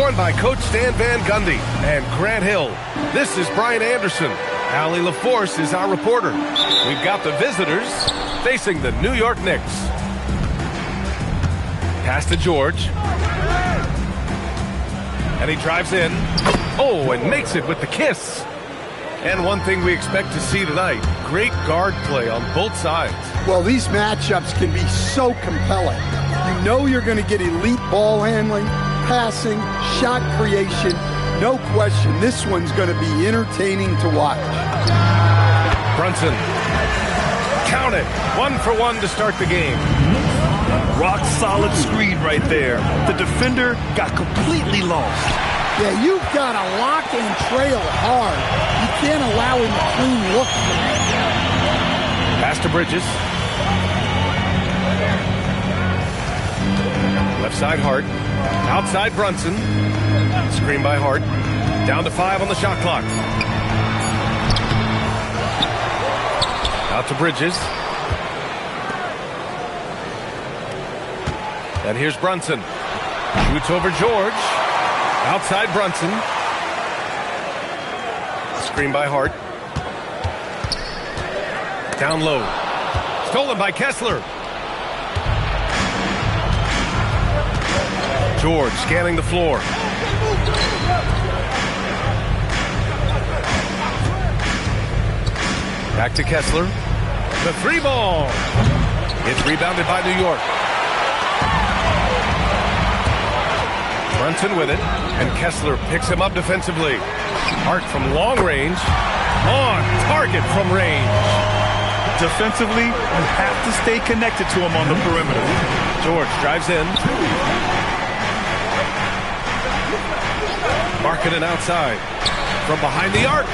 Joined by Coach Stan Van Gundy and Grant Hill. This is Brian Anderson. Allie LaForce is our reporter. We've got the visitors facing the New York Knicks. Pass to George. And he drives in. Oh, and makes it with the kiss. And one thing we expect to see tonight, great guard play on both sides. Well, these matchups can be so compelling. You know you're going to get elite ball handling, passing, shot creation. No question, this one's going to be entertaining to watch. Brunson. Count it. 1 for 1 to start the game. Rock solid screen right there. The defender got completely lost. Yeah, you've got to lock and trail hard. You can't allow him a clean look. Pass to Bridges. Left side Hart. Outside Brunson. Screen by Hart. Down to 5 on the shot clock. Out to Bridges. And here's Brunson. Shoots over George. Outside Brunson. Screen by Hart. Down low. Stolen by Kessler. George scanning the floor. Back to Kessler. The 3 ball. It's rebounded by New York. Brunson with it, and Kessler picks him up defensively. Hart from long range. On target from range. Defensively, you have to stay connected to him on the perimeter. George drives in. Markkanen outside. From behind the arc.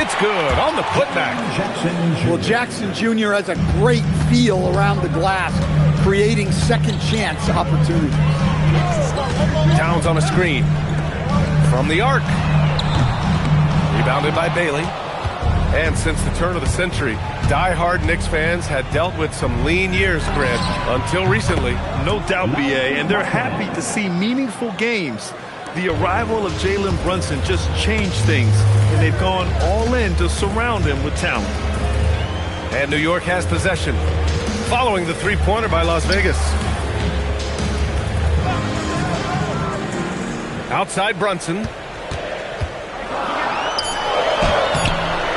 It's good on the putback. Well, Jackson Jr. has a great feel around the glass, creating second chance opportunities. Towns on a screen. From the arc. Rebounded by Bailey. And since the turn of the century, die-hard Knicks fans had dealt with some lean years, Grant, until recently. No doubt, B.A., and they're happy to see meaningful games. The arrival of Jalen Brunson just changed things, and they've gone all in to surround him with talent. And New York has possession, following the three-pointer by Las Vegas. Outside Brunson.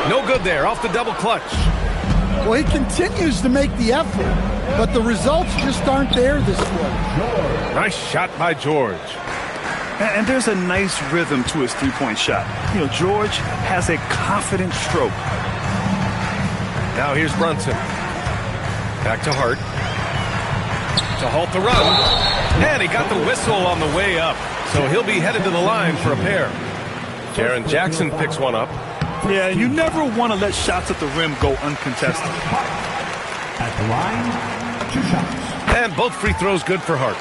No good there, off the double clutch. Well, he continues to make the effort, but the results just aren't there this way. Nice shot by George. And there's a nice rhythm to his three-point shot. You know, George has a confident stroke. Now here's Brunson. Back to Hart. To halt the run. And he got the whistle on the way up. So he'll be headed to the line for a pair. Jaren Jackson picks one up. Yeah, you never want to let shots at the rim go uncontested. At the line, 2 shots. And both free throws good for Hart.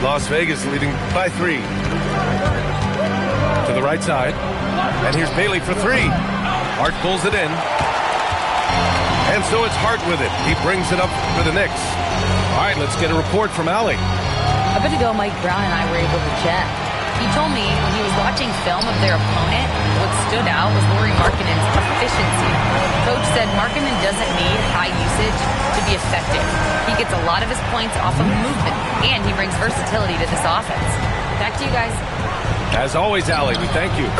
Las Vegas leading by 3. To the right side. And here's Bailey for 3. Hart pulls it in. And so it's Hart with it. He brings it up for the Knicks. All right, let's get a report from Allie. A bit ago, Mike Brown and I were able to chat. He told me when he was watching film of their opponent, what stood out was Lauri Markkanen's efficiency. Coach said Markkanen doesn't need high usage to be effective. He gets a lot of his points off of movement, and he brings versatility to this offense. Back to you guys. As always, Allie, we thank you.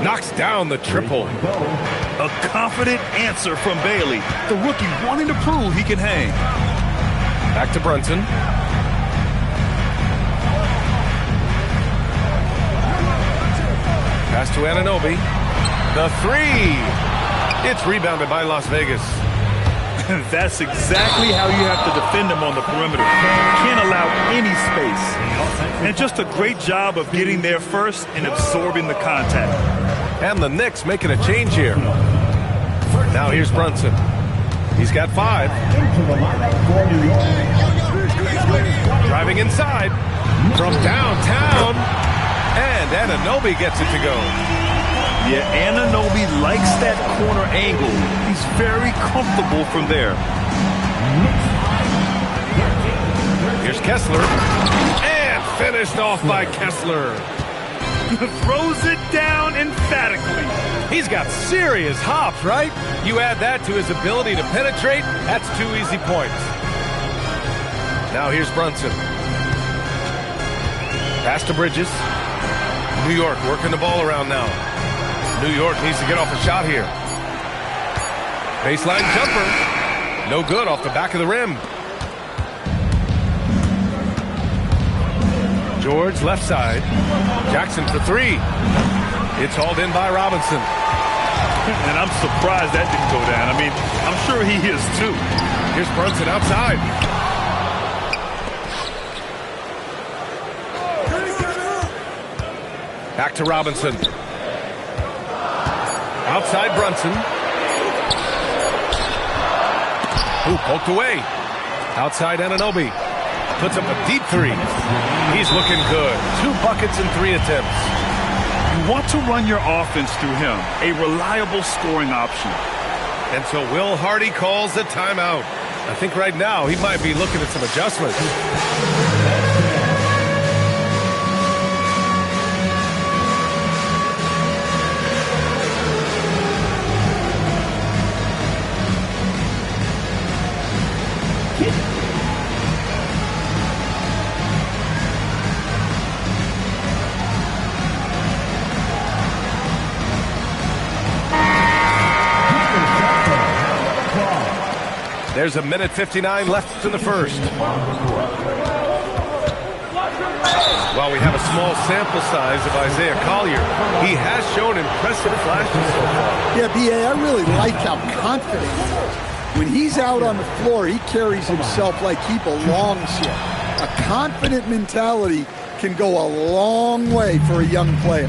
Knocks down the triple. A confident answer from Bailey. The rookie wanting to prove he can hang. Back to Brunson. Pass to Anunoby. The 3. It's rebounded by Las Vegas. That's exactly how you have to defend him on the perimeter. Can't allow any space. And just a great job of getting there first and absorbing the contact. And the Knicks making a change here. Now here's Brunson. He's got 5. Driving inside from downtown. And Anunoby gets it to go. Yeah, Anunoby likes that corner angle. He's very comfortable from there. Here's Kessler. And finished off by Kessler. Throws it down emphatically. He's got serious hops, right? You add that to his ability to penetrate, that's 2 easy points. Now here's Brunson. Pass to Bridges. New York working the ball around now. New York needs to get off a shot here. Baseline jumper. No good off the back of the rim. George left side. Jackson for 3. It's hauled in by Robinson. And I'm surprised that didn't go down. I mean, I'm sure he is too. Here's Brunson outside. Back to Robinson. Outside Brunson. Ooh, poked away. Outside Anunoby. Puts up a deep 3. He's looking good. 2 buckets in 3 attempts. You want to run your offense through him. A reliable scoring option. And so Will Hardy calls the timeout. I think right now he might be looking at some adjustments. There's a minute 59 left in the first. While we have a small sample size of Isaiah Collier, he has shown impressive flashes so far. Yeah, B.A., I really like how confident he is. When he's out on the floor, he carries himself like he belongs here. A confident mentality can go a long way for a young player.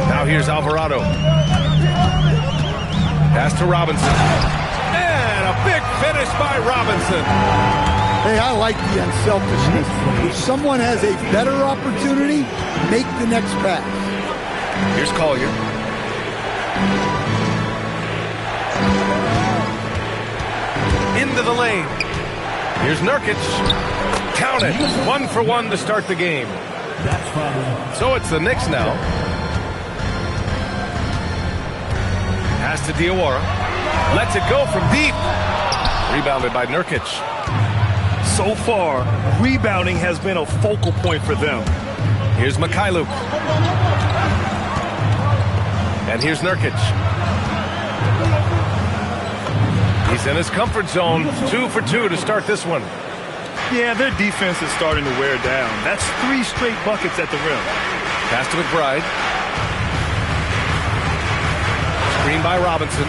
Now here's Alvarado. Pass to Robinson. And a big finish by Robinson. Hey, I like the unselfishness. If someone has a better opportunity, make the next pass. Here's Collier. Into the lane. Here's Nurkic. Count it. 1 for 1 to start the game. So it's the Knicks now. Pass to Diawara. Lets it go from deep. Rebounded by Nurkic. So far, rebounding has been a focal point for them. Here's Mikhailuk. And here's Nurkic. He's in his comfort zone. 2 for 2 to start this one. Yeah, their defense is starting to wear down. That's 3 straight buckets at the rim. Pass to McBride. Screen by Robinson.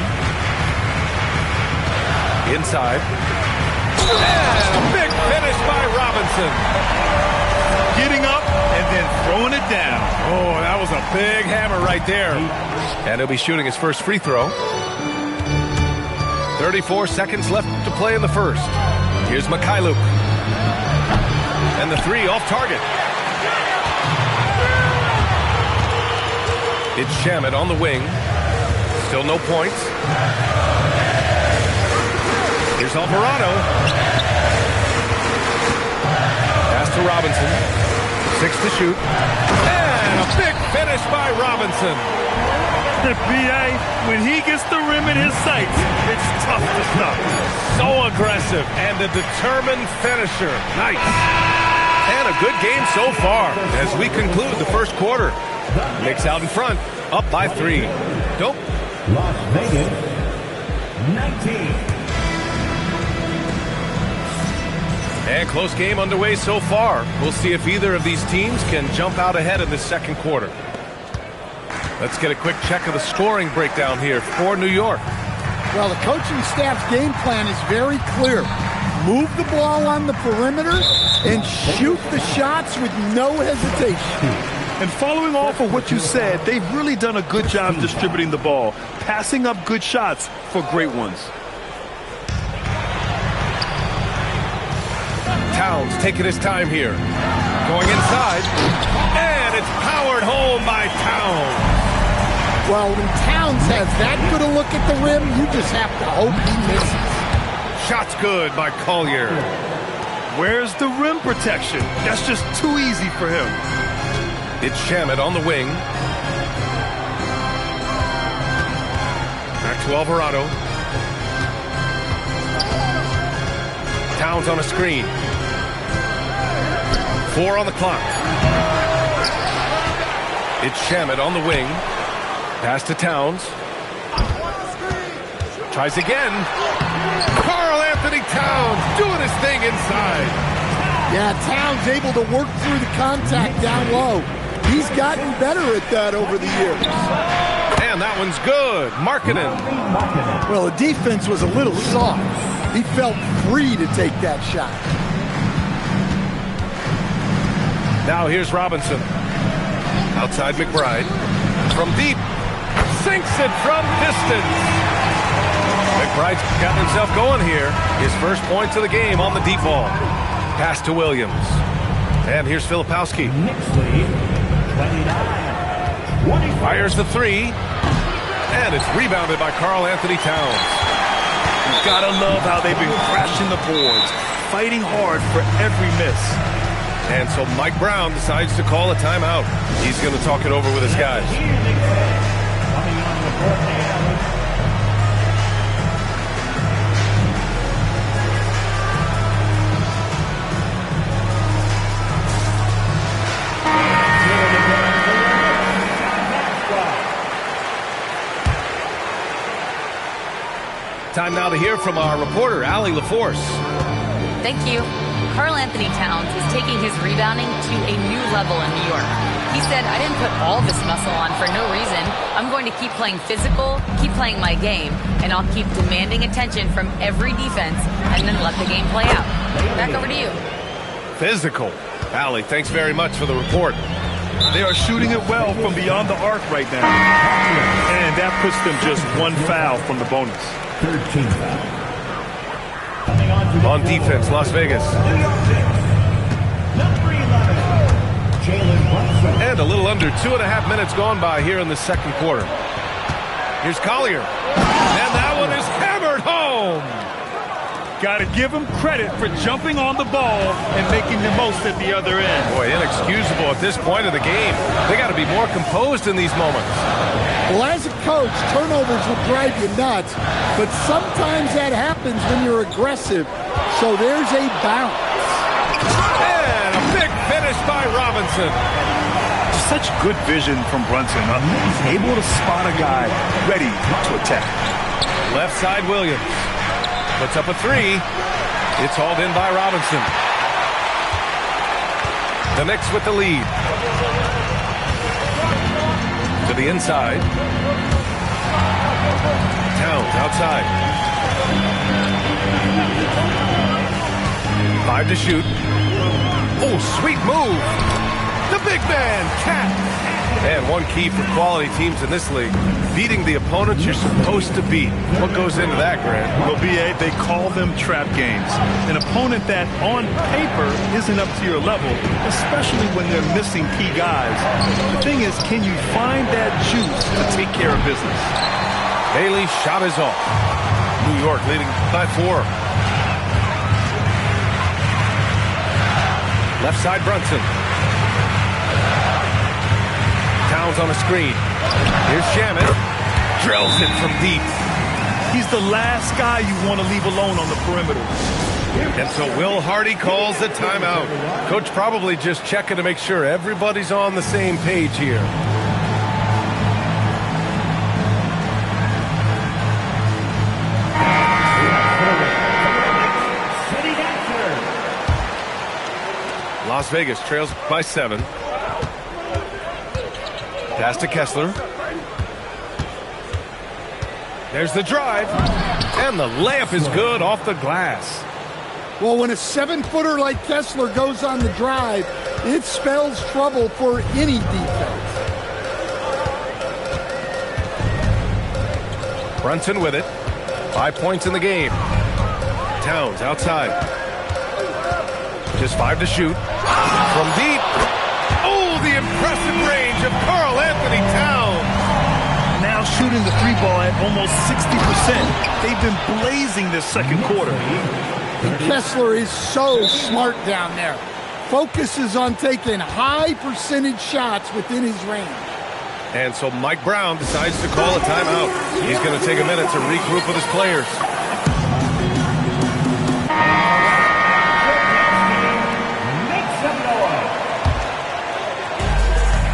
Inside. And a big finish by Robinson. Getting up and then throwing it down. Oh, that was a big hammer right there. And he'll be shooting his first free throw. 34 seconds left to play in the first. Here's Mikhailuk. And the 3 off target. It's Shamet on the wing. Still no points. Here's Alvarado. Pass to Robinson. 6 to shoot. And a big finish by Robinson. B.A., when he gets the rim in his sights, it's tough to stop. So aggressive and a determined finisher. Nice. And a good game so far as we conclude the first quarter. Knicks out in front, up by 3. Dope. Las Vegas, 19. And close game underway so far. We'll see if either of these teams can jump out ahead in the second quarter. Let's get a quick check of the scoring breakdown here for New York. Well, the coaching staff's game plan is very clear. Move the ball on the perimeter and shoot the shots with no hesitation. And following off of what you said, they've really done a good job distributing the ball, passing up good shots for great ones. Towns taking his time here. Going inside. And it's powered home by Towns. Well, when Towns has that good a look at the rim, you just have to hope he misses. Shot's good by Collier. Where's the rim protection? That's just too easy for him. It's Shamet on the wing. Back to Alvarado. Towns on a screen. 4 on the clock. It's Shamet on the wing. Pass to Towns. Tries again. Karl Anthony Towns doing his thing inside. Yeah, Towns able to work through the contact down low. He's gotten better at that over the years. And that one's good. Markkanen. Well, the defense was a little soft. He felt free to take that shot. Now here's Robinson. Outside McBride. From deep. Sinks it from distance. McBride's got himself going here. His first points of the game on the deep ball. Pass to Williams. And here's Filipowski. Fires the 3. And it's rebounded by Karl Anthony Towns. You've got to love how they've been crashing the boards, fighting hard for every miss. And so Mike Brown decides to call a timeout. He's going to talk it over with his guys. Time now to hear from our reporter, Allie LaForce. Thank you. Karl Anthony Towns is taking his rebounding to a new level in New York. He said, I didn't put all this muscle on for no reason. I'm going to keep playing physical, keep playing my game, and I'll keep demanding attention from every defense and then let the game play out. Back over to you. Physical. Allie, thanks very much for the report. They are shooting it well from beyond the arc right now. And that puts them just 1 foul from the bonus. 13 foul. On defense, Las Vegas. And a little under 2.5 minutes gone by here in the second quarter. Here's Collier. And that one is hammered home. Got to give him credit for jumping on the ball and making the most at the other end. Boy, inexcusable at this point of the game. They got to be more composed in these moments. Well, as a coach, turnovers will drive you nuts, but sometimes that happens when you're aggressive. So there's a bounce. And a big finish by Robinson. Such good vision from Brunson. He's able to spot a guy ready to attack. Left side, Williams. Puts up a 3. It's hauled in by Robinson. The Knicks with the lead. To the inside. Towns outside. 5 to shoot. Oh, sweet move. The big man, Cat. And one key for quality teams in this league, beating the opponents you're supposed to beat. What goes into that, Grant? Well, B.A., they call them trap games. An opponent that, on paper, isn't up to your level, especially when they're missing key guys. The thing is, can you find that juice to take care of business? Bailey's shot is off. New York leading by 4. Left side, Brunson. Towns on a screen. Here's Shamet. Drills it from deep. He's the last guy you want to leave alone on the perimeter. And so Will Hardy calls the timeout. Coach probably just checking to make sure everybody's on the same page here. Las Vegas trails by 7. Pass to Kessler. There's the drive. And the layup is good off the glass. Well, when a 7-footer like Kessler goes on the drive, it spells trouble for any defense. Brunson with it. 5 points in the game. Towns outside. Just 5 to shoot. From deep. Oh, the impressive range of Karl Anthony Towns. Now shooting the 3 ball at almost 60%. They've been blazing this second quarter. And Kessler is so smart down there. Focuses on taking high percentage shots within his range. And so Mike Brown decides to call a timeout. He's going to take a minute to regroup with his players.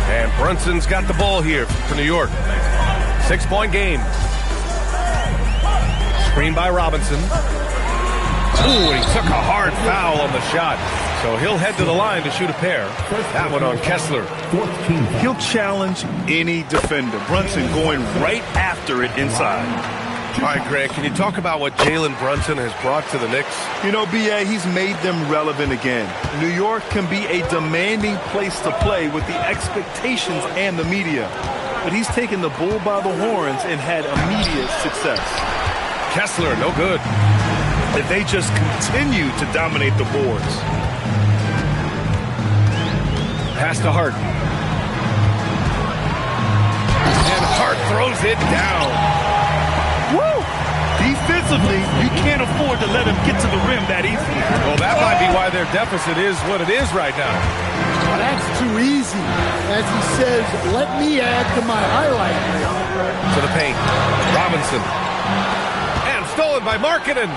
And Brunson's got the ball here for New York. 6-point game. Screen by Robinson. Ooh, he took a hard foul on the shot. So he'll head to the line to shoot a pair. That one on Kessler. He'll challenge any defender. Brunson going right after it inside. All right, Greg, can you talk about what Jalen Brunson has brought to the Knicks? You know, B.A., he's made them relevant again. New York can be a demanding place to play with the expectations and the media. But he's taken the bull by the horns and had immediate success. Kessler, no good. And they just continue to dominate the boards. Pass to Hart. And Hart throws it down. Woo! Defensively, you can't afford to let him get to the rim that easily. Well, that might be why their deficit is what it is right now. Well, that's too easy. As he says, let me add to my highlight reel. To the paint. Robinson. And stolen by Markkanen.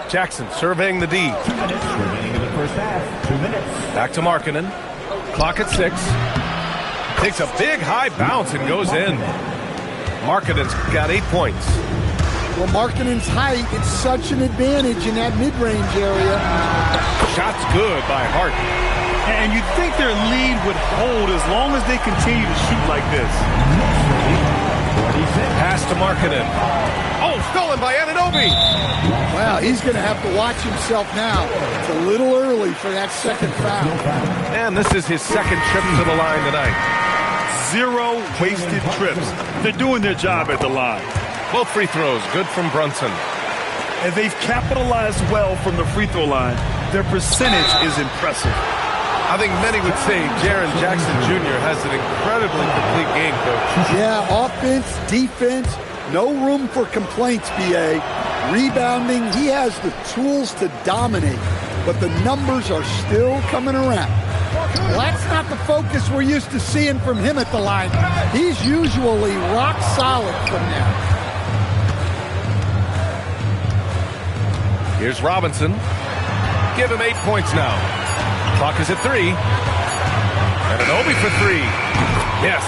Jackson surveying the D. 2 minutes remaining in the first half. 2 minutes. Back to Markkanen. Clock at 6. Takes a big high bounce and goes in. Markkanen's got 8 points. Well, Markkanen's height, it's such an advantage in that mid-range area. Shot's good by Hart. And you'd think their lead would hold as long as they continue to shoot like this. Pass to Markkanen. Oh, stolen by Anunoby. Wow, he's going to have to watch himself now. It's a little early for that second foul. And this is his second trip to the line tonight. 0 wasted trips. They're doing their job at the line. Both free throws, good from Brunson. And they've capitalized well from the free throw line. Their percentage is impressive. I think many would say Jaren Jackson Jr. has an incredibly complete game, Coach. Yeah, offense, defense, no room for complaints, B.A. Rebounding, he has the tools to dominate, but the numbers are still coming around. Well, that's not the focus we're used to seeing from him at the line. He's usually rock solid from there. Here's Robinson. Give him 8 points now. Clock is at 3. Anunoby for 3. Yes,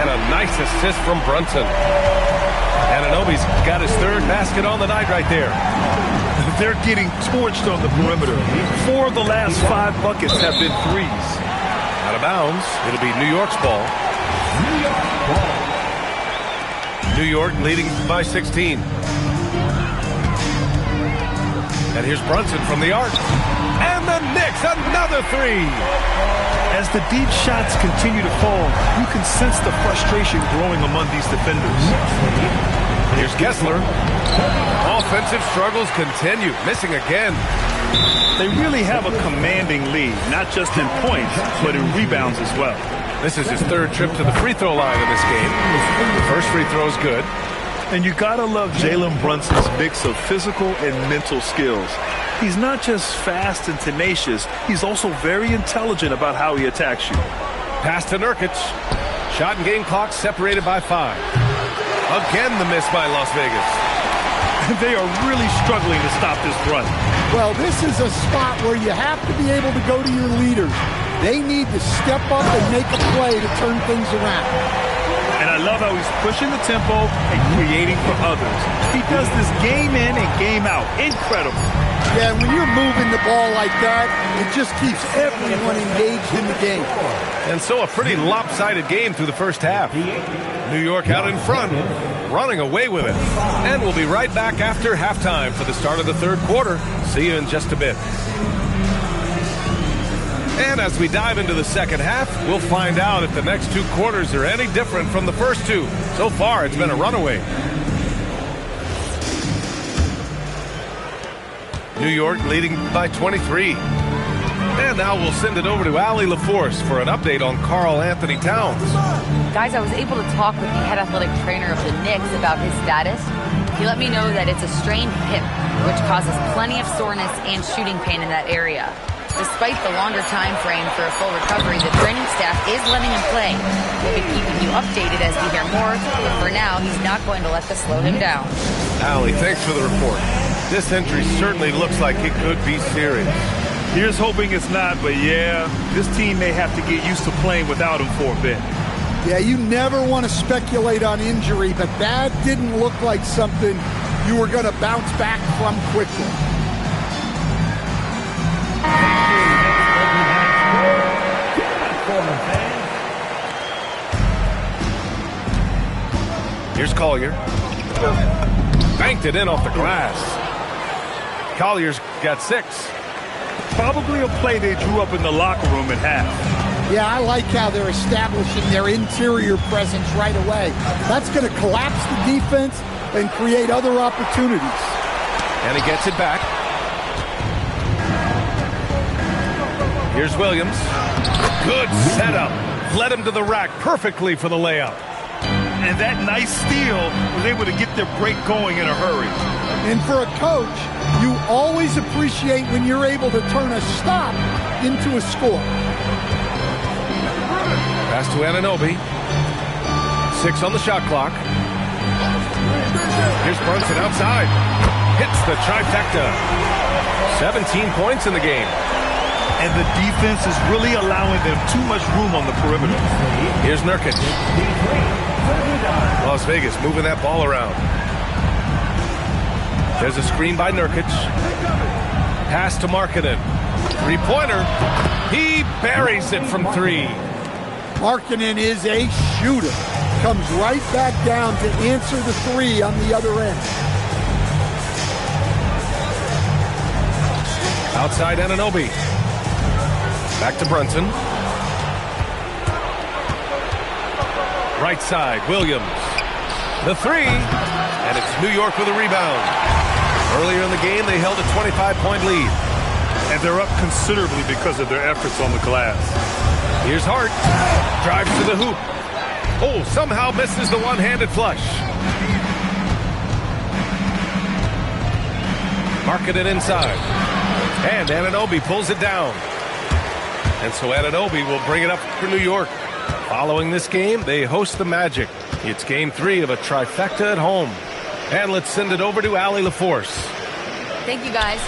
and a nice assist from Brunson. Anunoby's got his third basket on the night right there. They're getting torched on the perimeter. 4 of the last 5 buckets have been threes. Out of bounds. It'll be New York's ball. New York leading by 16. And here's Brunson from the arc. And the Knicks, another 3. As the deep shots continue to fall, you can sense the frustration growing among these defenders. Here's Kessler. Offensive struggles continue, missing again. They really have a commanding lead, not just in points, but in rebounds as well. This is his third trip to the free throw line in this game. The first free throw is good. And you gotta love Jalen Brunson's mix of physical and mental skills. He's not just fast and tenacious, he's also very intelligent about how he attacks you. Pass to Nurkic. Shot and game clock separated by 5. Again the miss by Las Vegas. They are really struggling to stop this run. Well, this is a spot where you have to be able to go to your leaders. They need to step up and make a play to turn things around. And I love how he's pushing the tempo and creating for others. He does this game in and game out. Incredible. Yeah, when you're moving the ball like that, it just keeps everyone engaged in the game. And so a pretty lopsided game through the first half. New York out in front, running away with it. And we'll be right back after halftime for the start of the third quarter. See you in just a bit. And as we dive into the second half, we'll find out if the next 2 quarters are any different from the first 2. So far, it's been a runaway. New York leading by 23. And now we'll send it over to Allie LaForce for an update on Karl Anthony Towns. Guys, I was able to talk with the head athletic trainer of the Knicks about his status. He let me know that it's a strained hip, which causes plenty of soreness and shooting pain in that area. Despite the longer time frame for a full recovery, the training staff is letting him play. We'll be keeping you updated as we hear more, but for now, he's not going to let this slow him down. Allie, thanks for the report. This injury certainly looks like it could be serious. Here's hoping it's not, but yeah, this team may have to get used to playing without him for a bit. Yeah, you never want to speculate on injury, but that didn't look like something you were going to bounce back from quickly. Here's Collier. Banked it in off the glass. Collier's got 6. Probably a play they drew up in the locker room at half. Yeah, I like how they're establishing their interior presence right away. That's going to collapse the defense and create other opportunities. And he gets it back. Here's Williams. Good setup. Led him to the rack perfectly for the layup. And that nice steal was able to get their break going in a hurry. And for a coach, you always appreciate when you're able to turn a stop into a score. Pass to Anunoby. 6 on the shot clock. Here's Brunson outside. Hits the trifecta. 17 points in the game. And the defense is really allowing them too much room on the perimeter. Here's Nurkic. Las Vegas moving that ball around. There's a screen by Nurkic. Pass to Markkanen. Three-pointer. He buries it from 3. Markkanen is a shooter. Comes right back down to answer the 3 on the other end. Outside Anunoby. Back to Brunson. Right side, Williams. The 3, and it's New York with a rebound. Earlier in the game, they held a 25-point lead. And they're up considerably because of their efforts on the glass. Here's Hart. Drives to the hoop. Oh, somehow misses the one-handed flush. Markkanen inside. And Anunoby pulls it down. And so Anunoby will bring it up for New York. Following this game, they host the Magic. It's game 3 of a trifecta at home. And let's send it over to Allie LaForce. Thank you, guys.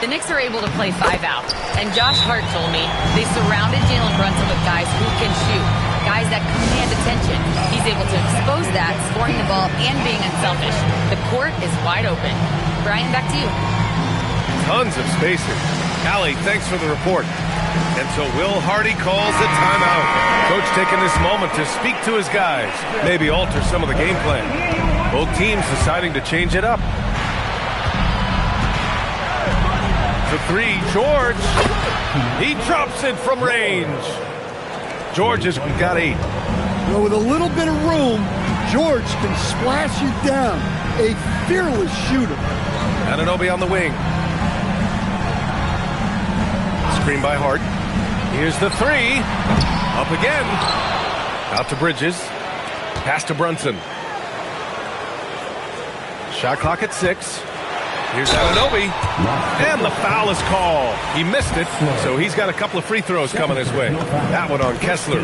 The Knicks are able to play 5 out. And Josh Hart told me they surrounded Jalen Brunson with guys who can shoot, guys that command attention. He's able to expose that, scoring the ball and being unselfish. The court is wide open. Brian, back to you. Tons of spacing. Allie, thanks for the report. And so Will Hardy calls the timeout. Coach taking this moment to speak to his guys, maybe alter some of the game plan. Both teams deciding to change it up. The 3, George. He drops it from range. George has got 8. Well, with a little bit of room, George can splash you down. A fearless shooter. Anunoby on the wing. Screen by Hart. Here's the 3. Up again. Out to Bridges. Pass to Brunson. Shot clock at 6. Here's Anunoby. And the foul is called. He missed it, so he's got a couple of free throws coming his way. That one on Kessler.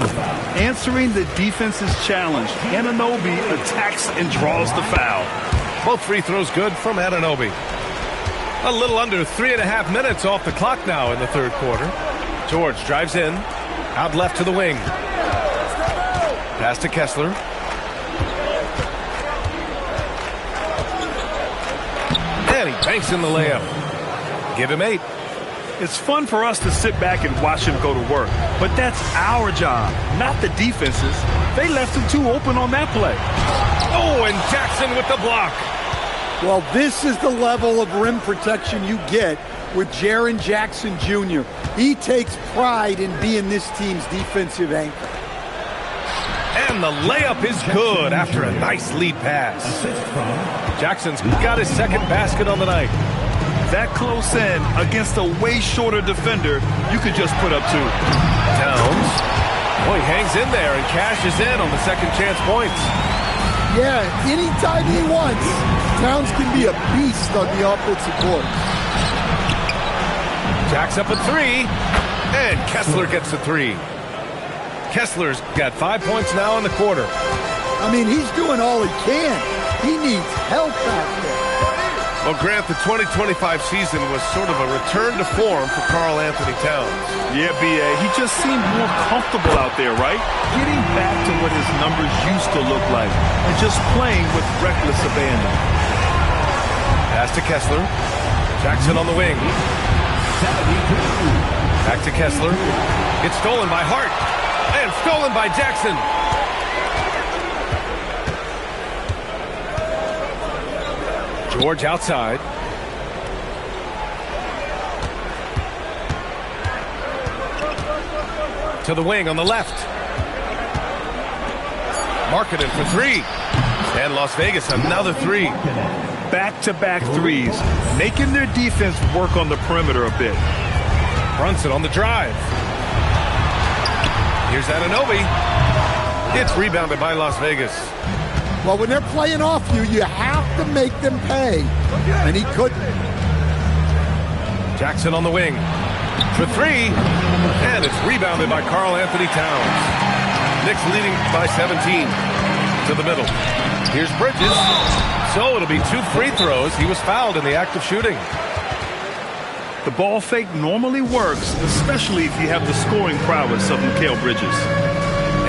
Answering the defense's challenge, Anunoby attacks and draws the foul. Both free throws good from Anunoby. A little under 3.5 minutes off the clock now in the third quarter. George drives in. Out left to the wing. Pass to Kessler. And he banks in the layup. Give him 8. It's fun for us to sit back and watch him go to work, but that's our job, not the defense's. They left him too open on that play. Oh, and Jackson with the block. Well, this is the level of rim protection you get with Jaren Jackson Jr. He takes pride in being this team's defensive anchor. And the layup is good after a nice lead pass. Jackson's got his second basket on the night. That close in against a way shorter defender, you could just put up 2. Towns. Boy, he hangs in there and cashes in on the second chance points. Yeah, anytime he wants, Towns can be a beast on the offensive board. Jacks up a 3, and Kessler gets the 3. Kessler's got 5 points now in the quarter. I mean, he's doing all he can. He needs help out there. Well, Grant, the 2025 season was sort of a return to form for Karl Anthony Towns. Yeah, B.A., he just seemed more comfortable out there, right? Getting back to what his numbers used to look like and just playing with reckless abandon. Pass to Kessler. Jackson on the wing. Back to Kessler. It's stolen by Hart. And stolen by Jackson. George outside. To the wing on the left. Markkanen for 3. And Las Vegas another 3. Back-to-back threes, making their defense work on the perimeter a bit. Brunson on the drive. Here's Anunoby. It's rebounded by Las Vegas. Well, when they're playing off you, you have to make them pay. And he couldn't. Jackson on the wing. For 3. And it's rebounded by Karl Anthony Towns. Knicks leading by 17. To the middle. Here's Bridges. So it'll be 2 free throws. He was fouled in the act of shooting. The ball fake normally works, especially if you have the scoring prowess of Mikal Bridges.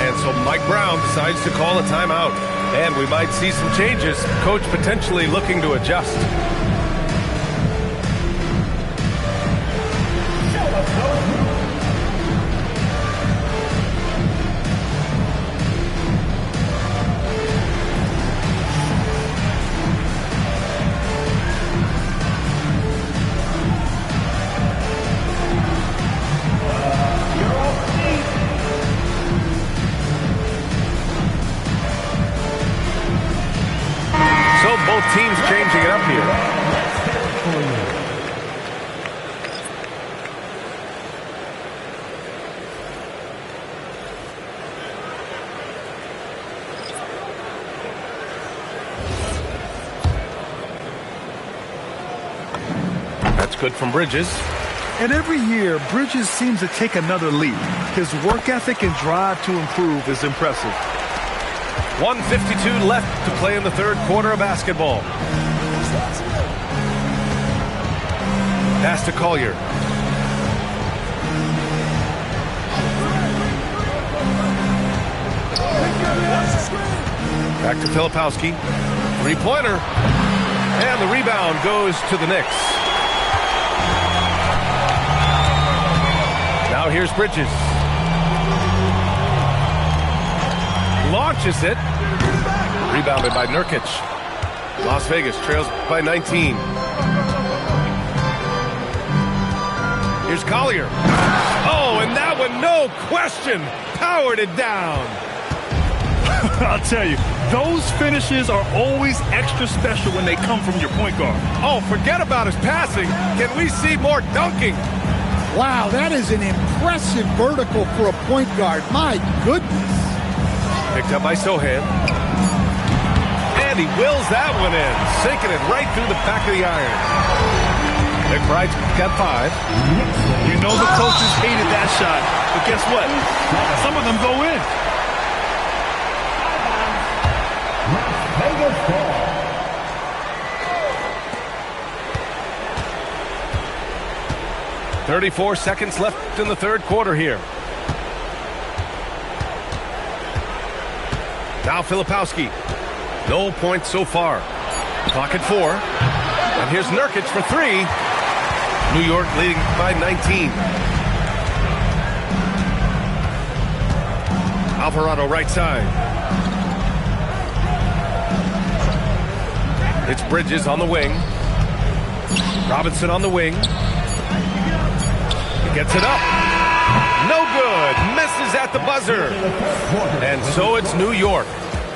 And so Mike Brown decides to call a timeout. And we might see some changes. Coach potentially looking to adjust. Both teams changing it up here. That's good from Bridges. And every year, Bridges seems to take another leap. His work ethic and drive to improve is impressive. 1:52 left to play in the third quarter of basketball. Pass to Collier. Back to Filipowski. Three-pointer. And the rebound goes to the Knicks. Now here's Bridges. Launches it. Rebounded by Nurkic. Las Vegas trails by 19. Here's Collier. Oh, and that one, no question, powered it down. I'll tell you, those finishes are always extra special when they come from your point guard. Oh, forget about his passing. Can we see more dunking? Wow, that is an impressive vertical for a point guard. My goodness. Picked up by Sohan. And he wills that one in, sinking it right through the back of the iron. McBride's got 5. You know the coaches hated that shot, but guess what? Some of them go in. Vegas ball. 34 seconds left in the third quarter here. Now Filipowski. No points so far. Clock at 4. And here's Nurkic for 3. New York leading by 19. Alvarado right side. It's Bridges on the wing. Robinson on the wing. He gets it up. No good. Misses at the buzzer. And so it's New York.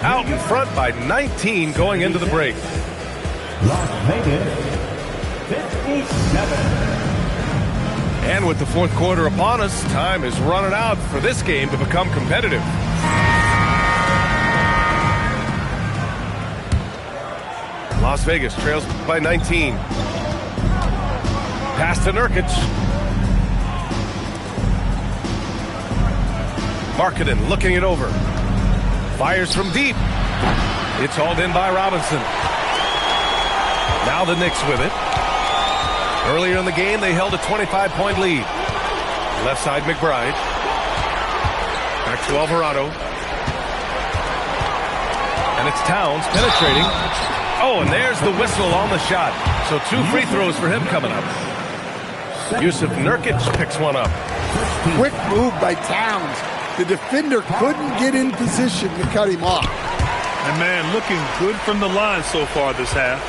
Out in front by 19 going into the break. Las Vegas, 57. And with the fourth quarter upon us, time is running out for this game to become competitive. Las Vegas trails by 19. Pass to Nurkic. Markkanen looking it over. Fires from deep. It's hauled in by Robinson. Now the Knicks with it. Earlier in the game, they held a 25-point lead. Left side, McBride. Back to Alvarado. And it's Towns penetrating. Oh, and there's the whistle on the shot. So 2 free throws for him coming up. Yusuf Nurkic picks one up. Quick move by Towns. The defender couldn't get in position to cut him off. And man, looking good from the line so far this half.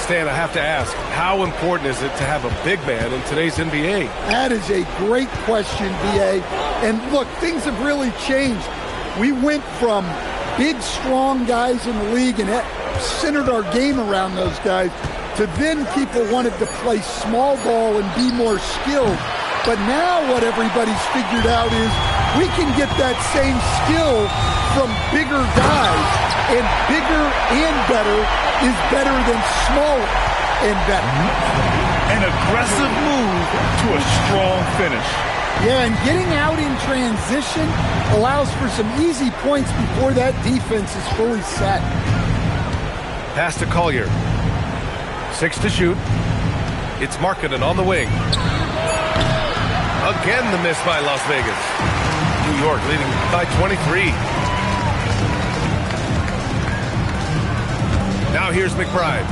Stan, I have to ask, how important is it to have a big man in today's NBA? That is a great question, B.A. And look, things have really changed. We went from big, strong guys in the league and centered our game around those guys to then people wanted to play small ball and be more skilled. But now what everybody's figured out is we can get that same skill from bigger guys, and bigger and better is better than smaller and better. An aggressive move to a strong finish. Yeah, and getting out in transition allows for some easy points before that defense is fully set. Pass to Collier. 6 to shoot. It's Markkanen on the wing. Again the miss by Las Vegas. New York leading by 23. Now here's McBride.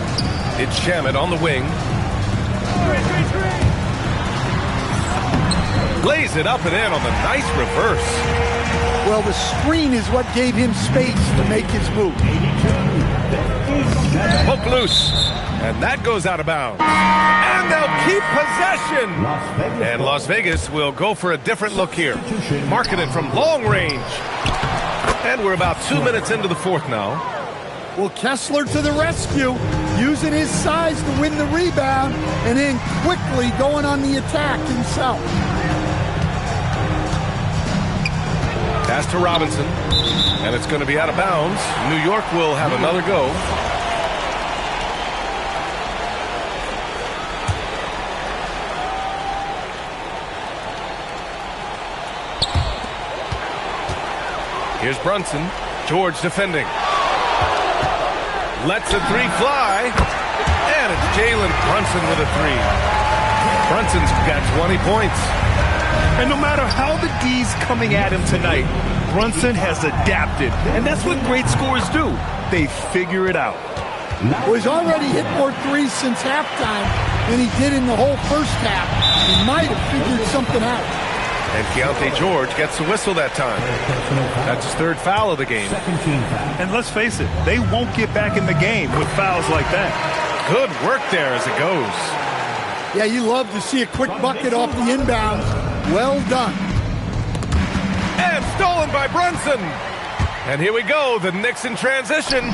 It's Shamet on the wing. Lays it up and in on the nice reverse. Well, the screen is what gave him space to make his move. Hook loose. And that goes out of bounds. And they'll keep possession. And Las Vegas will go for a different look here. Markkanen from long range. And we're about 2 minutes into the fourth now. Well, Kessler to the rescue, using his size to win the rebound, and then quickly going on the attack himself. Pass to Robinson. And it's going to be out of bounds. New York will have another go. Here's Brunson. George defending. Lets a 3 fly. And it's Jalen Brunson with a 3. Brunson's got 20 points. And no matter how the D's coming at him tonight, Brunson has adapted. And that's what great scorers do. They figure it out. Well, he's already hit more threes since halftime than he did in the whole first half. He might have figured something out. And Keontae George gets the whistle that time. That's his 3rd foul of the game. And let's face it, they won't get back in the game with fouls like that. Good work there as it goes. Yeah, you love to see a quick bucket off the inbounds. Well done. And stolen by Brunson. And here we go, the Knicks in transition.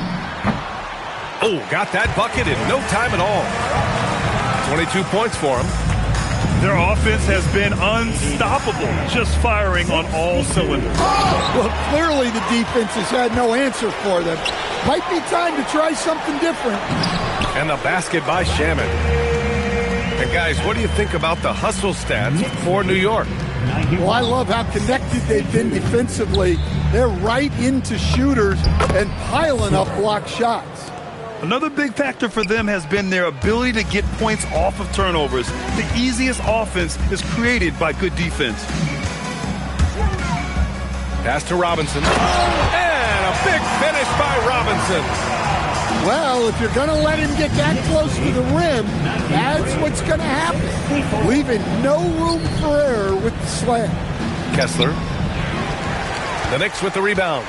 Oh, got that bucket in no time at all. 22 points for him. Their offense has been unstoppable, just firing on all cylinders. Well, clearly the defense has had no answer for them. Might be time to try something different. And the basket by Shamet. And guys, what do you think about the hustle stats for New York? Well, I love how connected they've been defensively. They're right into shooters and piling up block shots. Another big factor for them has been their ability to get points off of turnovers. The easiest offense is created by good defense. Pass to Robinson. And a big finish by Robinson. Well, if you're going to let him get that close to the rim, that's what's going to happen. Leaving no room for error with the slam. Kessler. The Knicks with the rebound.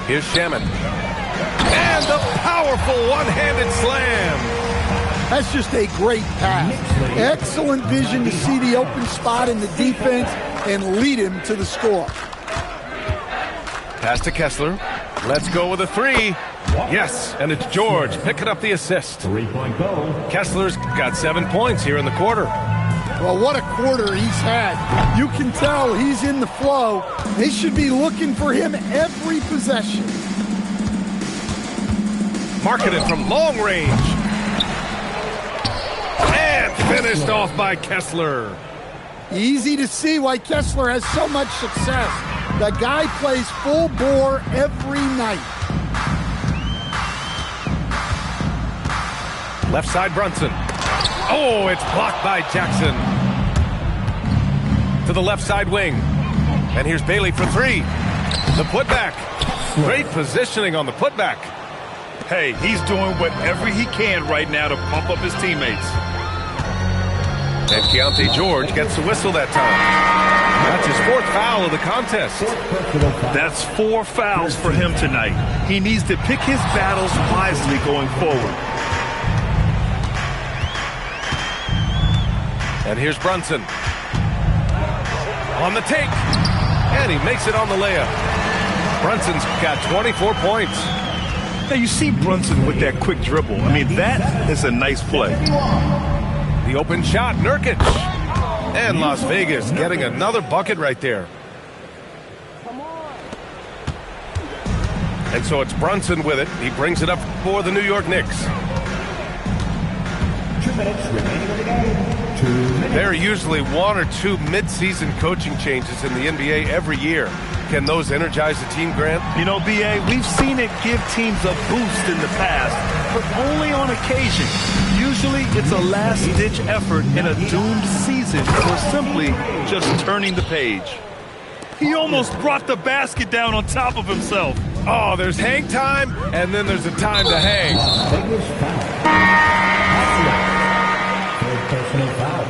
Here's Shamet. And the powerful one-handed slam. That's just a great pass. Excellent vision to see the open spot in the defense and lead him to the score. Pass to Kessler. Let's go with a 3. Yes, and it's George picking up the assist. 3-point goal. Kessler's got 7 points here in the quarter. Well, what a quarter he's had. You can tell he's in the flow. They should be looking for him every possession. Marketed from long range. And finished off by Kessler. Easy to see why Kessler has so much success. The guy plays full bore every night. Left side Brunson. Oh, it's blocked by Jackson. To the left side wing. And here's Bailey for three. The putback. Great positioning on the putback. Hey, he's doing whatever he can right now to pump up his teammates. And Keontae George gets the whistle that time. That's his fourth foul of the contest. That's 4 fouls for him tonight. He needs to pick his battles wisely going forward. And here's Brunson. On the take. And he makes it on the layup. Brunson's got 24 points. Now you see Brunson with that quick dribble. I mean, that is a nice play. The open shot, Nurkic. And Las Vegas getting another bucket right there. And so it's Brunson with it. He brings it up for the New York Knicks. 2 minutes remaining in the game. 2 minutes. There are usually 1 or 2 mid-season coaching changes in the NBA every year. Can those energize the team, Grant? You know, B.A., we've seen it give teams a boost in the past, but only on occasion. Usually it's a last-ditch effort in a doomed season or simply just turning the page. He almost brought the basket down on top of himself. Oh, there's hang time, and then there's a time to hang. Biggest foul. Third personal foul.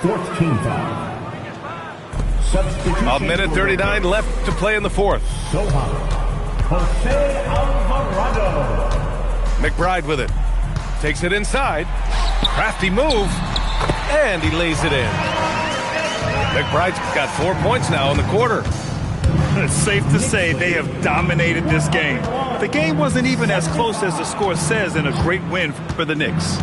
14 foul. Substitution. A minute 39 left to play in the fourth. Sohan. Jose Alvarado. McBride with it. Takes it inside. Crafty move. And he lays it in. McBride's got 4 points now in the quarter. It's safe to say they have dominated this game. The game wasn't even as close as the score says in a great win for the Knicks.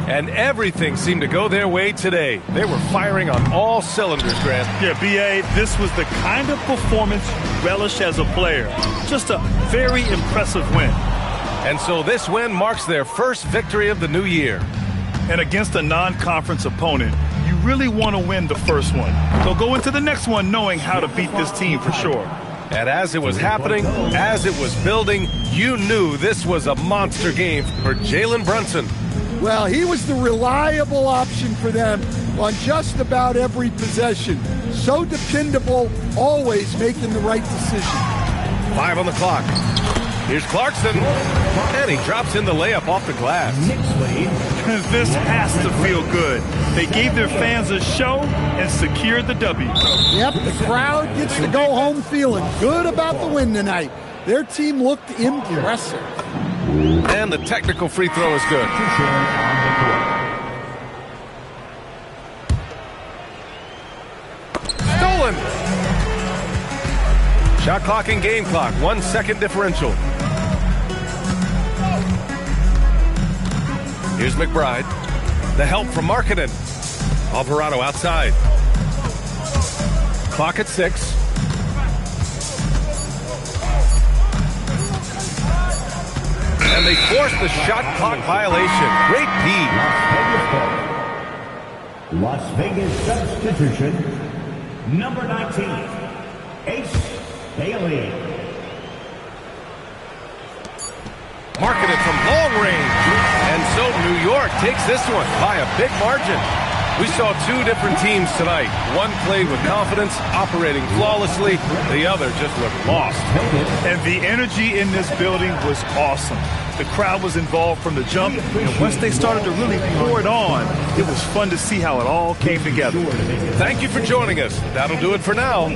And everything seemed to go their way today. They were firing on all cylinders, Grant. Yeah, B.A., this was the kind of performance you relish as a player. Just a very impressive win. And so this win marks their first victory of the new year. And against a non-conference opponent, you really want to win the first one. So go into the next one knowing how to beat this team for sure. And as it was happening, as it was building, you knew this was a monster game for Jalen Brunson. Well, he was the reliable option for them on just about every possession. So dependable, always making the right decision. 5 on the clock. Here's Clarkson, and he drops in the layup off the glass. This has to feel good. They gave their fans a show and secured the W. Yep, the crowd gets to go home feeling good about the win tonight. Their team looked impressive. And the technical free throw is good. Stolen! Shot clock and game clock, 1 second differential. Here's McBride. The help from Markkanen. Alvarado outside. Clock at 6. And they force the shot clock violation. Great D. Las Vegas substitution. Number 19, Ace Bailey. Marketed from long range. And so New York takes this one by a big margin. We saw 2 different teams tonight. One played with confidence, operating flawlessly. The other just looked lost. And the energy in this building was awesome. The crowd was involved from the jump, and once they started to really pour it on, it was fun to see how it all came together. Thank you for joining us. That'll do it for now.